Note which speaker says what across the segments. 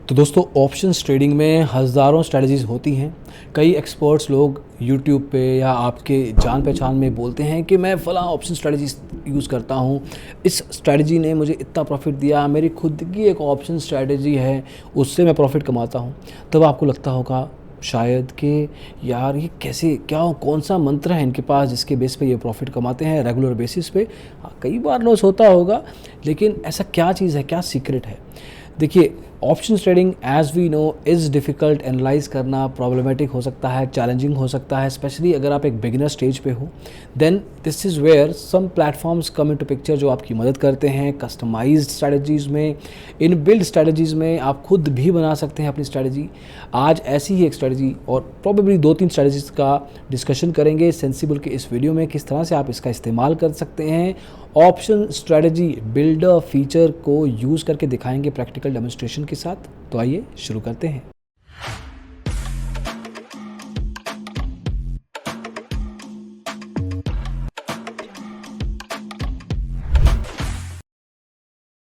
Speaker 1: तो दोस्तों options trading में हज़ारों स्ट्रेटजीज़ होती हैं। कई एक्सपर्ट्स लोग यूट्यूब पे या आपके जान पहचान में बोलते हैं कि मैं फ़लाँ ऑप्शन स्ट्रेटजी यूज़ करता हूँ, इस स्ट्रेटजी ने मुझे इतना प्रॉफिट दिया, मेरी खुद की एक ऑप्शन स्ट्रेटजी है, उससे मैं प्रॉफिट कमाता हूँ। तब आपको लगता होगा शायद कि यार ये कैसे, क्या कौन सा मंत्र है इनके पास जिसके बेस पे ये प्रॉफिट कमाते हैं रेगुलर बेसिस पे। हाँ, कई बार लॉस होता होगा, लेकिन ऐसा क्या चीज़ है, क्या सीक्रेट है? देखिए, option trading as we know is difficult, analyse करना प्रॉब्लमेटिक हो सकता है, चैलेंजिंग हो सकता है, स्पेशली अगर आप एक बिगिनर स्टेज पे हो। Then this is where some platforms come into picture जो आपकी मदद करते हैं कस्टमाइज्ड स्ट्रैटेजीज़ में, इन बिल्ड स्ट्रैटेजीज़ में। आप खुद भी बना सकते हैं अपनी स्ट्रैटेजी। आज ऐसी ही एक स्ट्रैटेजी और प्रॉबेबली 2-3 स्ट्रैटेजीज़ का डिस्कशन करेंगे सेंसिबल के इस वीडियो में, किस तरह से आप इसका इस्तेमाल कर सकते हैं। ऑप्शन स्ट्रैटेजी बिल्डर फीचर को यूज़ करके दिखाएंगे प्रैक्टिकल डेमोन्स्ट्रेशन के साथ। तो आइए शुरू करते हैं।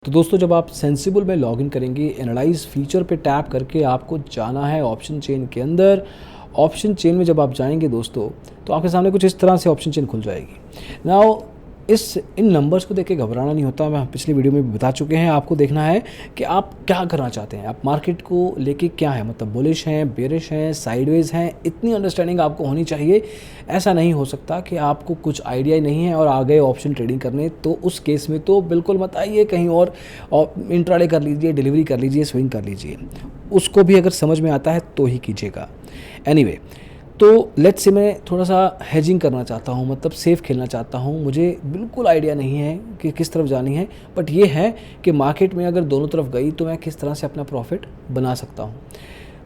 Speaker 1: तो दोस्तों, जब आप सेंसिबल में लॉगिन करेंगे, एनालाइज फीचर पे टैप करके आपको जाना है ऑप्शन चेन के अंदर। ऑप्शन चेन में जब आप जाएंगे दोस्तों, तो आपके सामने कुछ इस तरह से ऑप्शन चेन खुल जाएगी। नाउ इन नंबर्स को देख के घबराना नहीं होता, मैं पिछली वीडियो में भी बता चुके हैं। आपको देखना है कि आप क्या करना चाहते हैं, आप मार्केट को लेके क्या है, मतलब बुलिश हैं, बेरिश हैं, साइडवेज हैं, इतनी अंडरस्टैंडिंग आपको होनी चाहिए। ऐसा नहीं हो सकता कि आपको कुछ आइडिया ही नहीं है और आ गए ऑप्शन ट्रेडिंग करने। तो उस केस में तो बिल्कुल मत आइए, कहीं और इंट्राडे कर लीजिए, डिलीवरी कर लीजिए, स्विंग कर लीजिए। उसको भी अगर समझ में आता है तो ही कीजिएगा। एनीवे, तो लेट्स से मैं थोड़ा सा हेजिंग करना चाहता हूँ, मतलब सेफ खेलना चाहता हूँ। मुझे बिल्कुल आइडिया नहीं है कि किस तरफ जानी है, बट ये है कि मार्केट में अगर दोनों तरफ गई तो मैं किस तरह से अपना प्रॉफिट बना सकता हूँ।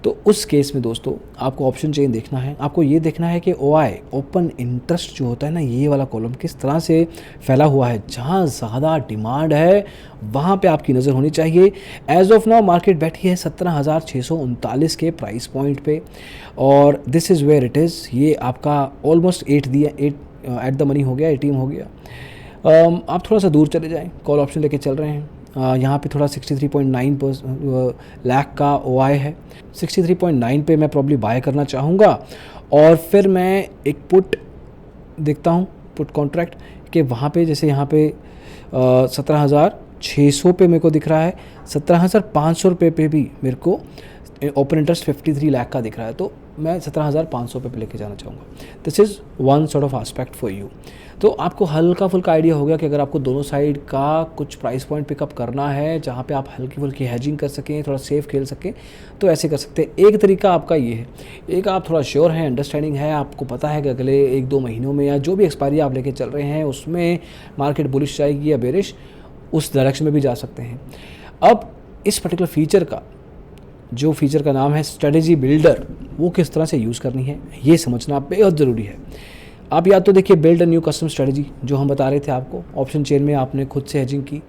Speaker 1: तो उस केस में दोस्तों आपको ऑप्शन चेन देखना है। आपको ये देखना है कि OI ओपन इंटरेस्ट जो होता है ना, ये वाला कॉलम किस तरह से फैला हुआ है। जहाँ ज़्यादा डिमांड है वहाँ पे आपकी नज़र होनी चाहिए। एज ऑफ नाउ मार्केट बैठी है 17,639 के प्राइस पॉइंट पे, और this is where it is. ये आपका ऑलमोस्ट 8 एट द मनी हो गया, ATM हो गया। आप थोड़ा सा दूर चले जाएँ, कॉल ऑप्शन लेके चल रहे हैं। यहाँ पे थोड़ा 63.9 लाख का OI है। 63.9 पे मैं प्रॉब्ली बाय करना चाहूँगा, और फिर मैं एक पुट देखता हूँ, पुट कॉन्ट्रैक्ट के वहाँ पे, जैसे यहाँ पे 17,600 पे मेरे को दिख रहा है, 17,500 रुपये पे भी मेरे को ओपन इंटरेस्ट 53 लाख का दिख रहा है। तो मैं 17,500 पे लेके जाना चाहूँगा। This is one sort of aspect for you. तो आपको हल्का फुल्का आइडिया हो गया कि अगर आपको दोनों साइड का कुछ प्राइस पॉइंट पिकअप करना है जहाँ पे आप हल्की फुल्की हैजिंग कर सकें, थोड़ा सेफ खेल सकें, तो ऐसे कर सकते हैं। एक तरीका आपका ये है, एक आप थोड़ा श्योर हैं, अंडरस्टैंडिंग है, आपको पता है कि अगले 1-2 महीनों में या जो भी एक्सपायरी आप लेके चल रहे हैं उसमें मार्केट बुलिश जाएगी या बेरिश, उस डायरेक्शन में भी जा सकते हैं। अब इस पर्टिकुलर फीचर का, जो फीचर का नाम है स्ट्रेटजी बिल्डर, वो किस तरह से यूज़ करनी है ये समझना बेहद ज़रूरी है। आप या तो देखिए build a new custom strategy, जो हम बता रहे थे आपको, ऑप्शन चेन में आपने खुद से हेजिंग की,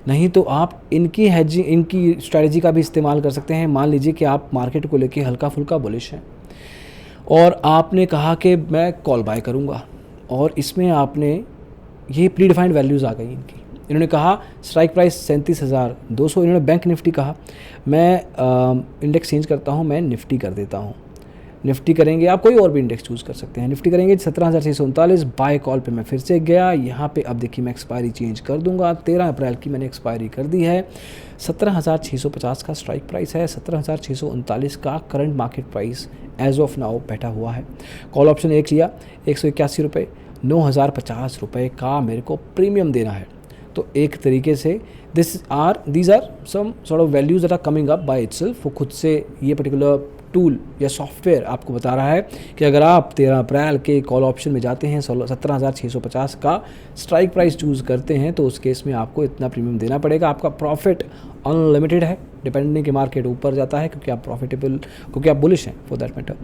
Speaker 1: नहीं तो आप इनकी स्ट्रेटजी का भी इस्तेमाल कर सकते हैं। मान लीजिए कि आप मार्केट को लेके हल्का फुल्का बुलिश हैं और आपने कहा कि मैं कॉल बाय करूँगा, और इसमें आपने ये प्री डिफाइंड वैल्यूज़ आ गई इनकी। इन्होंने कहा स्ट्राइक प्राइस 37,200, इन्होंने बैंक निफ्टी कहा, मैं इंडेक्स चेंज करता हूँ, मैं निफ्टी कर देता हूँ। निफ्टी करेंगे, आप कोई और भी इंडेक्स चूज़ कर सकते हैं। निफ्टी करेंगे 17,639, बाय कॉल पे मैं फिर से गया यहाँ पे। अब देखिए मैं एक्सपायरी चेंज कर दूंगा, 13 अप्रैल की मैंने एक्सपायरी कर दी है। 17,650 का स्ट्राइक प्राइस है, 17,639 का current market price as of now बैठा हुआ है। कॉल ऑप्शन एक लिया, 181 रुपये, 9,050 रुपये का मेरे को प्रीमियम देना है। तो एक तरीके से these are some sort of values that are coming up by itself. वो खुद से ये पर्टिकुलर टूल या सॉफ्टवेयर आपको बता रहा है कि अगर आप 13 अप्रैल के कॉल ऑप्शन में जाते हैं, 17,650 का स्ट्राइक प्राइस चूज़ करते हैं, तो उस केस में आपको इतना प्रीमियम देना पड़ेगा। आपका प्रॉफिट अनलिमिटेड है, डिपेंडिंग कि मार्केट ऊपर जाता है क्योंकि आप प्रॉफिटेबल, क्योंकि आप बुलिश हैं फॉर दैट मैटर।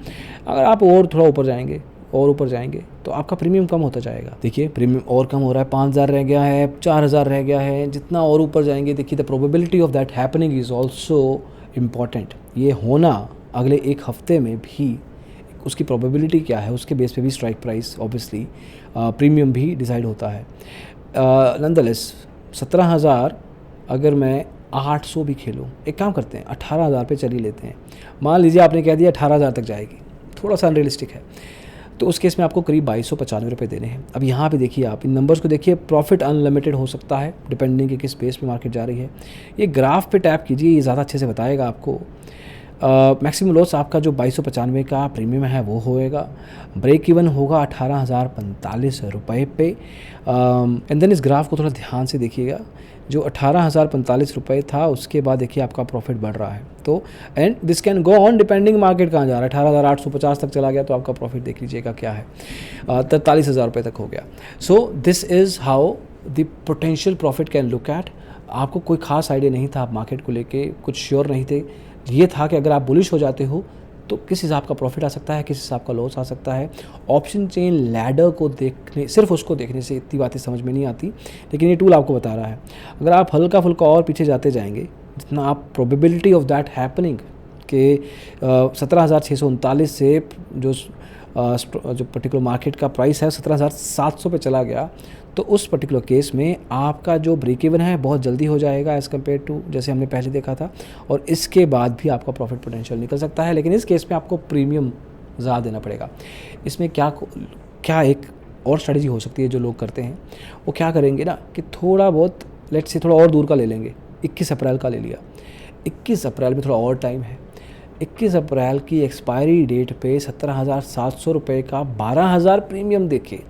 Speaker 1: अगर आप और थोड़ा ऊपर जाएंगे और ऊपर जाएंगे तो आपका प्रीमियम कम होता जाएगा। देखिए प्रीमियम और कम हो रहा है, 5,000 रह गया है, 4,000 रह गया है। जितना और ऊपर जाएंगे, देखिए the probability of that happening is also important. ये होना अगले एक हफ्ते में भी, उसकी प्रोबेबिलिटी क्या है, उसके बेस पे भी स्ट्राइक प्राइस ऑब्वियसली प्रीमियम भी डिसाइड होता है। नॉनदलेस 17,000 अगर मैं 800 भी खेलो, एक काम करते हैं 18,000 पे चली लेते हैं। मान लीजिए आपने कह दिया 18,000 तक जाएगी, थोड़ा सा अनरियलिस्टिक है, तो उस केस में आपको करीब 2295 रुपये देने हैं। अब यहाँ पे देखिए, आप इन नंबर्स को देखिए, प्रॉफिट अनलिमिटेड हो सकता है डिपेंडिंग कि किस बेस पे मार्केट जा रही है। ये ग्राफ पे टैप कीजिए, ये ज़्यादा अच्छे से बताएगा आपको। मैक्सिमम लॉस आपका जो 2295 का प्रीमियम है वो होएगा। ब्रेक इवन होगा 18,045 रुपये पे। एंड देन इस ग्राफ को थोड़ा ध्यान से देखिएगा, जो 18,045 रुपये था उसके बाद देखिए आपका प्रॉफिट बढ़ रहा है। तो and this can go on depending market कहाँ जा रहा है। 18,850 तक चला गया तो आपका प्रॉफिट देख लीजिएगा क्या है, 43,000 रुपये तक हो गया। सो this is how the potential profit can look at. आपको कोई खास आइडिया नहीं था, आप मार्केट को लेके कुछ श्योर नहीं थे। ये था कि अगर आप बुलिश हो जाते हो तो किस हिसाब का प्रॉफिट आ सकता है, किस हिसाब का लॉस आ सकता है। ऑप्शन चेन लैडर को देखने, सिर्फ उसको देखने से इतनी बातें समझ में नहीं आती, लेकिन ये टूल आपको बता रहा है। अगर आप हल्का फुल्का और पीछे जाते जाएंगे, जितना आप प्रोबेबिलिटी ऑफ दैट हैपनिंग के 17,639 से जो पर्टिकुलर मार्केट का प्राइस है 17,700 पे चला गया, तो उस पर्टिकुलर केस में आपका जो ब्रेक इवन है बहुत जल्दी हो जाएगा एज़ कम्पेयर टू जैसे हमने पहले देखा था, और इसके बाद भी आपका प्रॉफिट पोटेंशियल निकल सकता है। लेकिन इस केस में आपको प्रीमियम ज़्यादा देना पड़ेगा। इसमें क्या एक और स्ट्रेटजी हो सकती है जो लोग करते हैं, वो क्या करेंगे ना कि थोड़ा बहुत लेट्स से थोड़ा और दूर का ले लेंगे। 21 अप्रैल का ले लिया, 21 अप्रैल में थोड़ा और टाइम है, 21 अप्रैल की एक्सपायरी डेट पे 17,700 रुपये का 12,000 प्रीमियम देके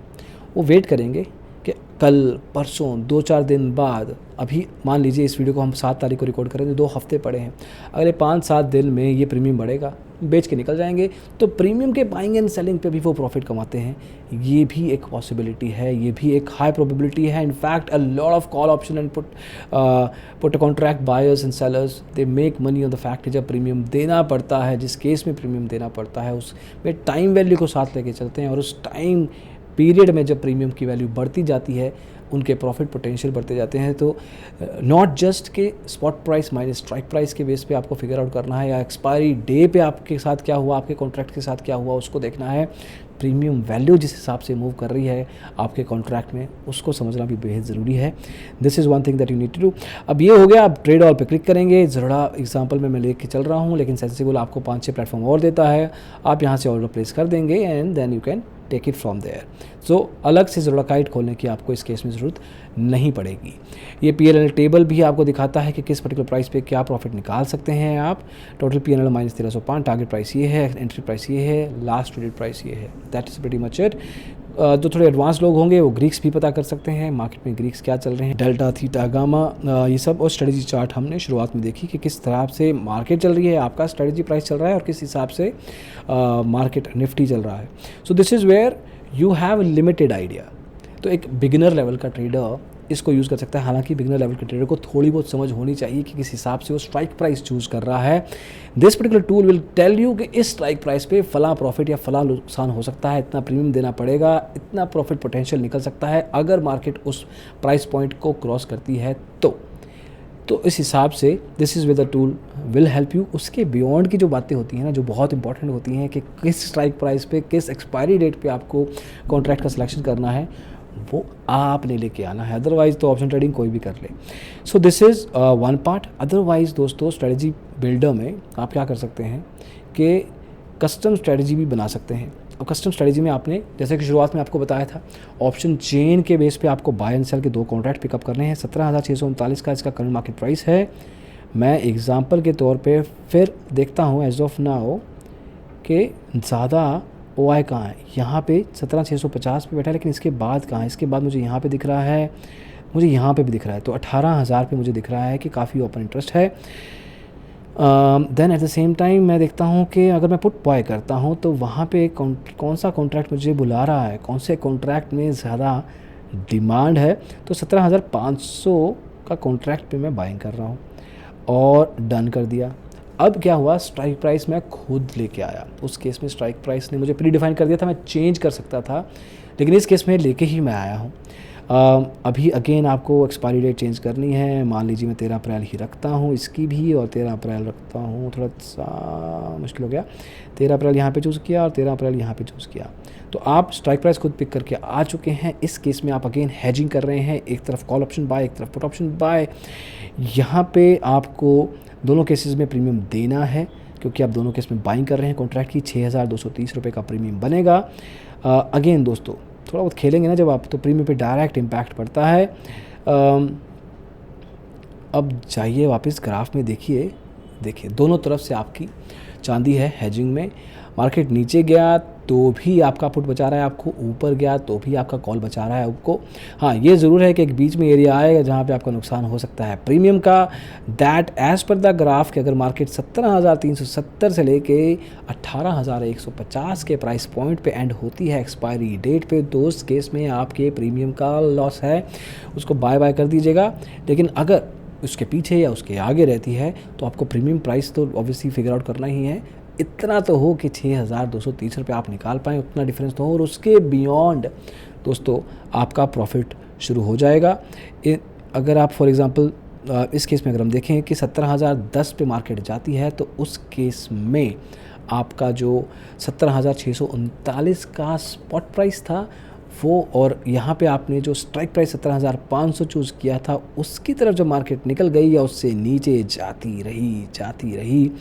Speaker 1: वो वेट करेंगे कि कल परसों 2-4 दिन बाद, अभी मान लीजिए इस वीडियो को हम 7 तारीख को रिकॉर्ड करें तो 2 हफ्ते पड़े हैं, अगले 5-7 दिन में ये प्रीमियम बढ़ेगा, बेच के निकल जाएंगे। तो प्रीमियम के बाइंग एंड सेलिंग पे भी वो प्रॉफिट कमाते हैं। ये भी एक पॉसिबिलिटी है, ये भी एक हाई प्रोबेबिलिटी है। In fact a lot of call option and put contract buyers and sellers they make money on the fact जब प्रीमियम देना पड़ता है, जिस केस में प्रीमियम देना पड़ता है उसमें टाइम वैल्यू को साथ लेके चलते हैं, और उस टाइम पीरियड में जब प्रीमियम की वैल्यू बढ़ती जाती है उनके प्रॉफिट पोटेंशियल बढ़ते जाते हैं। तो नॉट जस्ट के spot price minus strike price के बेस पे आपको फिगर आउट करना है, या एक्सपायरी डे पे आपके साथ क्या हुआ, आपके कॉन्ट्रैक्ट के साथ क्या हुआ उसको देखना है। प्रीमियम वैल्यू जिस हिसाब से मूव कर रही है आपके कॉन्ट्रैक्ट में, उसको समझना भी बेहद ज़रूरी है। This is one thing that you need to do. अब ये हो गया, आप ट्रेड ऑल पे क्लिक करेंगे। ज़रा एग्जांपल में मैं लेके चल रहा हूँ, लेकिन सेंसिबल आपको 5-6 प्लेटफॉर्म और देता है, आप यहाँ से ऑर्डर प्लेस कर देंगे and then you can take it from there. So अलग से ज़रा काइट खोलने की आपको इस केस में ज़रूरत नहीं पड़ेगी। ये PNL टेबल भी आपको दिखाता है कि किस पर्टिकुलर प्राइस पे क्या प्रॉफिट निकाल सकते हैं आप। टोटल PNL -1305, टारगेट प्राइस ये है, एंट्री प्राइस ये है, लास्ट ट्रेडेड प्राइस ये है। That is pretty much it. जो थोड़े एडवांस लोग होंगे वो ग्रीक्स भी पता कर सकते हैं, मार्केट में ग्रीक्स क्या चल रहे हैं, डेल्टा, थीटा, गामा, ये सब। और स्ट्रेटजी चार्ट हमने शुरुआत में देखी कि किस तरह से मार्केट चल रही है, आपका स्ट्रेटजी प्राइस चल रहा है, और किस हिसाब से मार्केट निफ्टी चल रहा है। So this is where you have limited idea. तो एक बिगिनर लेवल का ट्रेडर इसको यूज़ कर सकता है। हालांकि बिगिनर लेवल के ट्रेडर को थोड़ी बहुत समझ होनी चाहिए कि किस हिसाब से वो स्ट्राइक प्राइस चूज़ कर रहा है। This particular tool will tell you कि इस स्ट्राइक प्राइस पे फला प्रॉफिट या फला नुकसान हो सकता है, इतना प्रीमियम देना पड़ेगा, इतना प्रॉफिट पोटेंशियल निकल सकता है अगर मार्केट उस प्राइस पॉइंट को क्रॉस करती है। तो इस हिसाब से this is with the tool will help you. उसके बियॉन्ड की जो बातें होती हैं ना, जो बहुत इंपॉर्टेंट होती हैं कि किस स्ट्राइक प्राइस पे, किस एक्सपायरी डेट पे आपको कॉन्ट्रैक्ट का सिलेक्शन करना है, वो आपने लेके आना है। अदरवाइज़ तो ऑप्शन ट्रेडिंग कोई भी कर ले। सो this is one part. Otherwise दोस्तों, स्ट्रेटजी बिल्डर में आप क्या कर सकते हैं कि कस्टम स्ट्रेटजी भी बना सकते हैं। और कस्टम स्ट्रेटजी में आपने, जैसे कि शुरुआत में आपको बताया था, ऑप्शन चेन के बेस पे आपको बाय एंड सेल के 2 कॉन्ट्रैक्ट पिकअप करने हैं। 17,639 का इसका करंट मार्केट प्राइस है। मैं एग्जांपल के तौर पे फिर देखता हूँ एज ऑफ नाउ कि ज़्यादा OI कहाँ है। यहाँ पे 17,650 पे बैठा है, लेकिन इसके बाद कहाँ है? इसके बाद मुझे यहाँ पे दिख रहा है, मुझे यहाँ पे भी दिख रहा है। तो 18,000 पे मुझे दिख रहा है कि काफ़ी ओपन इंटरेस्ट है। Then at the same time मैं देखता हूँ कि अगर मैं पुट बाय करता हूँ तो वहाँ पे कौन सा कॉन्ट्रैक्ट मुझे बुला रहा है, कौन से कॉन्ट्रैक्ट में ज़्यादा डिमांड है। तो 17,500 का कॉन्ट्रैक्ट पे मैं बाइंग कर रहा हूँ और डन कर दिया। अब क्या हुआ, स्ट्राइक प्राइस मैं खुद लेके आया। उस केस में स्ट्राइक प्राइस ने मुझे प्री डिफाइन कर दिया था, मैं चेंज कर सकता था, लेकिन इस केस में लेके ही मैं आया हूँ। अभी अगेन आपको एक्सपायरी डेट चेंज करनी है। मान लीजिए मैं 13 अप्रैल ही रखता हूँ इसकी भी, और 13 अप्रैल रखता हूँ, थोड़ा सा मुश्किल हो गया। 13 अप्रैल यहाँ पे चूज़ किया और 13 अप्रैल यहाँ पे चूज़ किया। तो आप स्ट्राइक प्राइस खुद पिक करके आ चुके हैं। इस केस में आप अगेन हेजिंग कर रहे हैं, एक तरफ कॉल ऑप्शन बाय, एक तरफ पुट ऑप्शन बाय। यहाँ पे आपको दोनों केसेस में प्रीमियम देना है, क्योंकि आप दोनों केस में बाइंग कर रहे हैं। कॉन्ट्रैक्ट की 6230 रुपये का प्रीमियम बनेगा। अगेन दोस्तों, थोड़ा बहुत खेलेंगे ना जब आप, तो प्रीमियम पे डायरेक्ट इम्पैक्ट पड़ता है। अब जाइए वापस ग्राफ में, देखिए दोनों तरफ से आपकी चांदी है हेजिंग में। मार्केट नीचे गया तो भी आपका पुट बचा रहा है आपको, ऊपर गया तो भी आपका कॉल बचा रहा है आपको। हाँ, ये ज़रूर है कि एक बीच में एरिया आएगा जहाँ पे आपका नुकसान हो सकता है प्रीमियम का। That as per the graph कि अगर मार्केट 17,370 से लेके 18,150 के प्राइस पॉइंट पे एंड होती है एक्सपायरी डेट पे, तो उस केस में आपके प्रीमियम का लॉस है, उसको बाय कर दीजिएगा। लेकिन अगर उसके पीछे या उसके आगे रहती है तो आपको प्रीमियम प्राइस तो ऑब्वियसली फिगर आउट करना ही है। इतना तो हो कि 6,230 रुपये आप निकाल पाएँ, उतना डिफरेंस तो हो, और उसके बियॉन्ड दोस्तों आपका प्रॉफिट शुरू हो जाएगा। अगर आप फॉर एग्ज़ाम्पल इस केस में अगर हम देखें कि 17,010 पे मार्केट जाती है, तो उस केस में आपका जो 17,639 का स्पॉट प्राइस था वो, और यहाँ पे आपने जो स्ट्राइक प्राइस 17,500 चूज़ किया था, उसकी तरफ जब मार्केट निकल गई या उससे नीचे जाती रही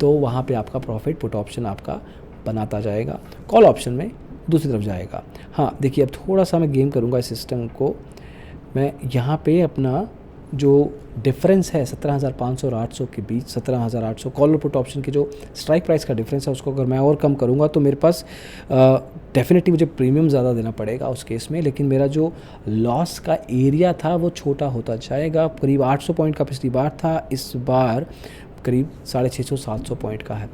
Speaker 1: तो वहाँ पे आपका प्रॉफिट पुट ऑप्शन आपका बनाता जाएगा, कॉल ऑप्शन में दूसरी तरफ जाएगा। हाँ देखिए, अब थोड़ा सा मैं गेम करूँगा इस सिस्टम को। मैं यहाँ पे अपना जो डिफरेंस है 17,500 और 800 के बीच, 17,800 कॉल और पुट ऑप्शन की जो स्ट्राइक प्राइस का डिफरेंस है, उसको अगर मैं और कम करूँगा तो मेरे पास डेफिनेटली मुझे प्रीमियम ज़्यादा देना पड़ेगा उस केस में, लेकिन मेरा जो लॉस का एरिया था वो छोटा होता जाएगा। करीब 800 पॉइंट का पिछली बार था, इस बार करीब 650-700 पॉइंट का है।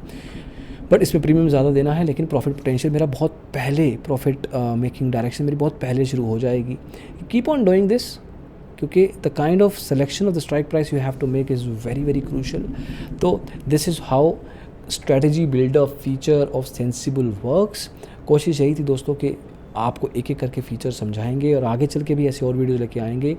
Speaker 1: बट इसमें प्रीमियम ज़्यादा देना है, लेकिन प्रॉफिट पोटेंशियल मेरा बहुत पहले, प्रॉफिट मेकिंग डायरेक्शन मेरी बहुत पहले शुरू हो जाएगी। कीप ऑन डूइंग दिस, क्योंकि the kind of selection of the strike price you have to make is very crucial. तो this is how strategy build up feature of Sensibull works. कोशिश यही थी दोस्तों कि आपको एक एक करके फीचर समझाएंगे और आगे चल के भी ऐसे और वीडियो लेके आएंगे।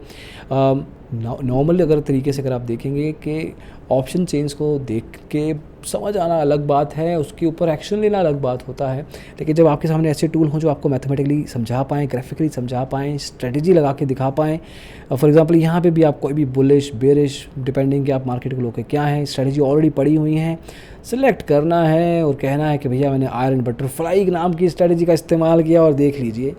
Speaker 1: नॉर्मली अगर तरीके से अगर आप देखेंगे कि ऑप्शन चेंज को देख के समझ आना अलग बात है, उसके ऊपर एक्शन लेना अलग बात होता है। लेकिन जब आपके सामने ऐसे टूल हों जो आपको मैथमेटिकली समझा पाएँ, ग्राफिकली समझा पाएँ, स्ट्रेटजी लगा के दिखा पाएँ। फॉर एग्जांपल यहाँ पे भी आप कोई भी बुलिश बेरिश डिपेंडिंग कि आप मार्केट को लोग क्या है, स्ट्रेटजी ऑलरेडी पड़ी हुई हैं, सिलेक्ट करना है और कहना है कि भैया मैंने आयरन बटरफ्लाई नाम की स्ट्रेटजी का इस्तेमाल किया और देख लीजिए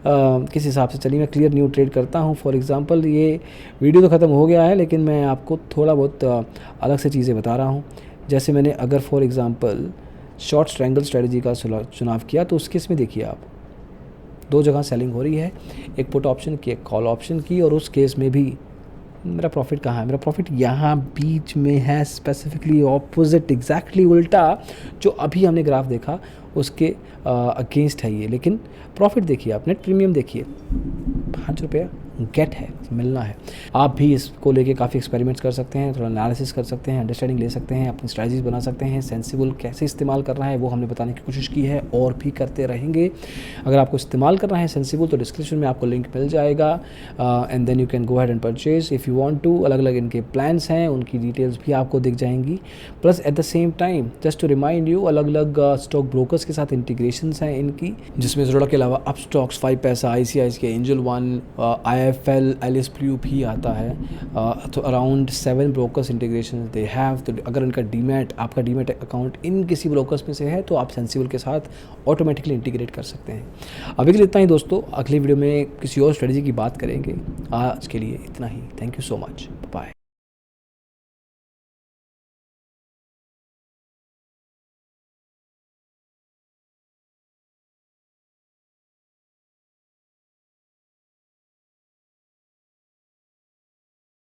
Speaker 1: किस हिसाब से। चलिए मैं क्लियर न्यू ट्रेड करता हूँ। फॉर एग्जांपल ये वीडियो तो ख़त्म हो गया है, लेकिन मैं आपको थोड़ा बहुत अलग से चीज़ें बता रहा हूँ। जैसे मैंने अगर for example short triangle strategy का चुनाव किया, तो उस केस में देखिए आप दो जगह सेलिंग हो रही है, एक पुट ऑप्शन की, एक कॉल ऑप्शन की, और उस केस में भी मेरा प्रॉफिट कहाँ है? मेरा प्रॉफिट यहाँ बीच में है, स्पेसिफिकली ऑपोजिट, एग्जैक्टली उल्टा जो अभी हमने ग्राफ देखा उसके अगेंस्ट है ये। लेकिन प्रॉफिट देखिए आप, नेट प्रीमियम देखिए 5 रुपये गेट है, मिलना है। आप भी इसको लेके काफ़ी एक्सपेरिमेंट्स कर सकते हैं, थोड़ा एनालिसिस कर सकते हैं, अंडरस्टैंडिंग ले सकते हैं, अपनी स्ट्रैटेजीज बना सकते हैं। सेंसिबल कैसे इस्तेमाल करना है वो हमने बताने की कोशिश की है और भी करते रहेंगे। अगर आपको इस्तेमाल करना है सेंसिबल तो डिस्क्रिप्शन में आपको लिंक मिल जाएगा, and then you can go ahead and purchase if you want to. अलग अलग इनके प्लान्स हैं, उनकी डिटेल्स भी आपको दिख जाएंगी। Plus at the same time just to remind you, अलग अलग स्टॉक ब्रोकर्स के साथ इंटीग्रेशंस हैं इनकी, जिसमें ज़रूरा के अलावा up stocks, 5 paisa, ICICI, Angel One, IFL, Alice Blue भी आता है। तो around 7 brokers integration they have. तो अगर इनका डीमैट, आपका डीमैट अकाउंट इन किसी ब्रोकर्स में से है तो आप सेंसिबल के साथ ऑटोमेटिकली इंटीग्रेट कर सकते हैं। अभी के लिए इतना ही दोस्तों, अगली वीडियो में किसी और स्ट्रेटजी की बात करेंगे। आज के लिए इतना ही। Thank you so much.